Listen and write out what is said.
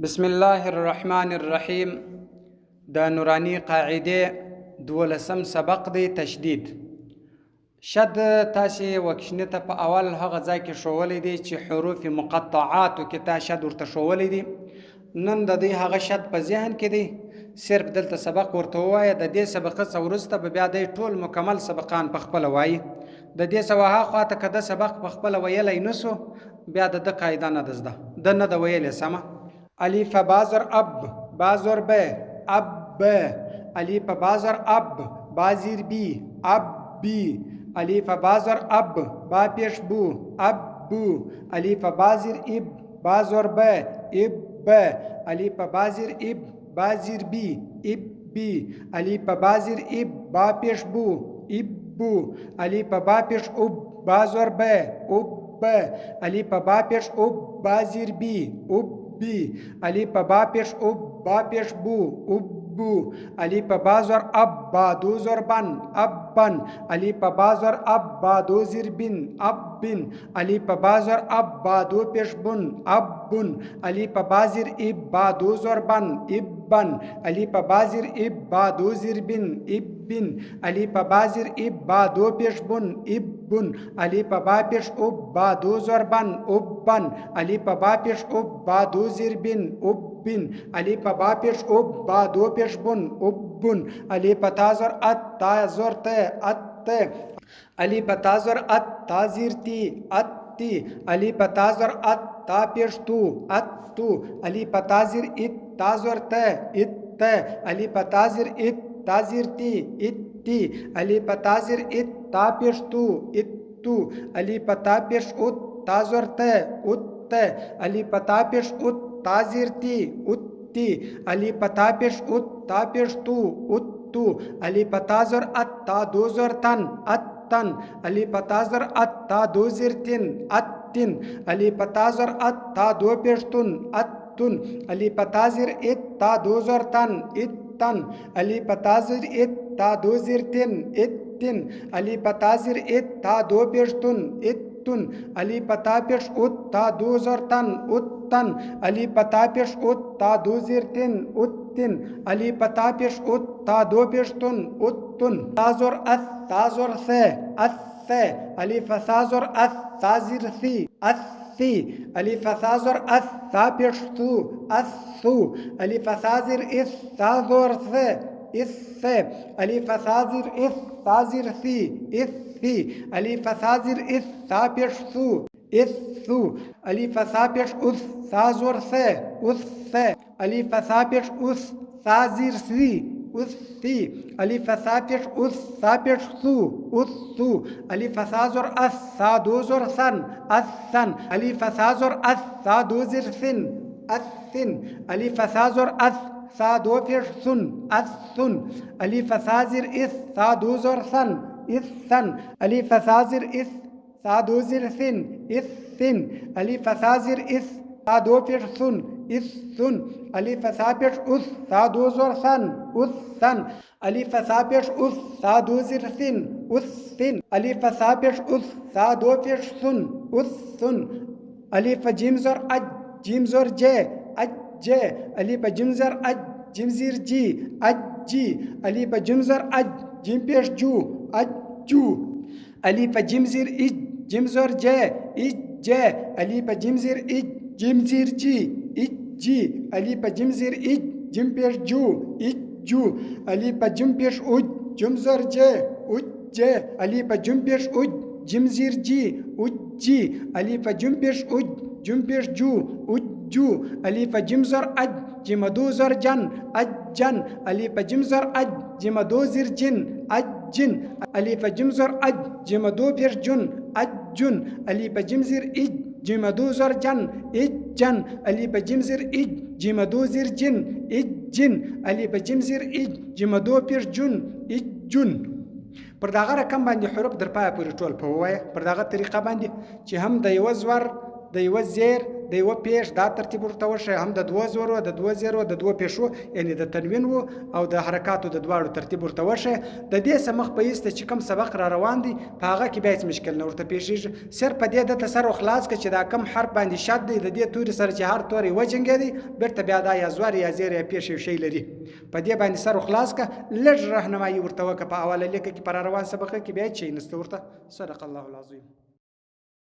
بسم الله الرحمن الرحیم د نورانی قاعده دولسم سبق دی تشدید. شد تاسې وکشنه ته په اول هغه ځای کې ښوولی دی چې حروف مقطعاتو کې تا شد ورته ښوولی دی. نن د دې هغه شد په ذهن کې دی، صرف دلته سبق ورته ووایه. د دې سبقه څه وروسته به بیا دی ټول مکمل سبقان په خپله وایي. د دې څه هاخوا ته که د سبق په خپله ویلی نه سو بیا د ده قاعده نه ده زده، ده نه ده ویلې سمه. الف بازر اب بازر ب اب ب الف بازر اب بازیر بی اب بی الف بازر اب با پیش بو اب بو الف بازر اب بازر ب اب ب الف بازر اب بازیر بی اب بی الف بازر اب با پیش بو اب بو الف با پیش اب بازر ب اب ب الف با پیش اب بازیر بی اب بی الف با پیش اب با پیش بو اب بو الف بازر اب با دو زربن اب بن الف بازر اب با دو زربن اب بن الف بازر اب با دو پیش بن اب بن الف بازر اب با دو زربن اب بن الف بازر اب با دو زربن اب بن الف بازر اب با دو پیش بن اب بن الف با پیش اب با دو زربن اب بن الف با پیش اب با دو زربن اب بن الف با پیش اب با دو پیش بن اب بن الف تازر ات تازر ت ات الف تازر ات تازر تی ات تی الف تازر ات تا پیش تو ات تو الف تازر ات تازر ت ات ت الف تازر ات تازر تی ات تی الف تازر ات تا پیش تو ات تو الف تا پیش ات تازر ت ات ت الف تا پیش ات تازر تی ات تی الف تا پیش ات تا پیش تو ات تو الف تازر ات تا دوزر تن ات تن الف تازر ات تا دوزر تن ات تن الف تازر ات تا دو پیش تن ات تن الف تازر ات تا دوزر تن ات تن الف تازر ات تا دوزر تن ات تن الف تازر ات تا دو پیش تن ات تن الف تا پیش ات تا دوزر تن ات تن الف تا پیش ات تا دوزر تن ات تن الف تا پیش ات تا دو پیش تن ات تن تازر ات تازر ث ات ث الف تازر ات تازر ثی ات ثی الف تازر ات تا پیش ثو ات ثو الف تازر ات تازر ث ات ث الف تازر ات تازر ثی ات ثی الف تازر ات تا پیش ثو ات ثو الف تا پیش ات تازر ث ات ث الف تا پیش ات تازر ثی ات ثی الف تا پیش ات تا پیش ثو ات ثو الف تازر ات تا دوزر ثن ات ثن الف تازر ات تا دوزر ثن ات ثن الف تازر ات تا دو پیش ثن ات ثن الف تازر ات تا دوزر ثن ات ثن الف تازر ات تا دوزر ثن ات ثن الف تازر ات تا دو پیش ثن ات ثن الف تا پیش ات تا دوزر ثن ات ثن الف تا پیش ات تا دوزر ثن ات ثن الف تا پیش ات تا دو پیش ثن ات ثن الف جیمزر اج جیمزر ج اج ج الف جیمزر اج جیمزر جی اج جی الف جیمزر اج جیم پیش جو اج جو الف جیمزر اج جیمزر ج اج ج الف جیمزر اج جیمزر جی اج جی الف جیمزر اج جیم پیش جو اج جو الف جیم پیش اج جیمزر ج اج ج الف جیم پیش اج جیمزر جی اج جی الف جیم پیش اج جیم پیش جو اج جو الف جیمزر اج جیمدوزر جن اج جن الف جیمزر اج جیمدوزر جن اج جن الف جیمزر اج جیمدو پیش جن اج جن الف جیمزر اج جیمدوزر جن اج جن الف جیمزر اج جیمدوزر جن اج جن الف جیمزر اج جیمدو پیش جن اج جن. پر دغه رقم باندې حروف در پای پورې ټول په وایه، پر دغه طریقه باندې چې هم د یو زور د یو زیر د یوه پیش دا ترتیب ورته وښیه، هم د 2 زورو، د 2 زیرو، د 2 پیشو، یعنې د تنوین و او د حرکاتو د دواړو ترتیب ورته وښیه. د دې څه مخ په ایسته چې کوم سبق را روان دی په هغه کې بیا هېڅ مشکل نه ورته پیښېږي. صرف په دې دته سر خلاص کړه چې دا کم حرف باندې شد دی، د دې توري سره چې هر توری وجنګېدی بیرته بیا دا یا زور یا زیر یا پیش یو شی لري، په دې باندې سر خلاص کړه. لږ رهنمایي ورته وکړه په اوله لیکه کې، په را روان سبقه کې بیا هېڅ شی نشته ورته. صدق الله العظیم.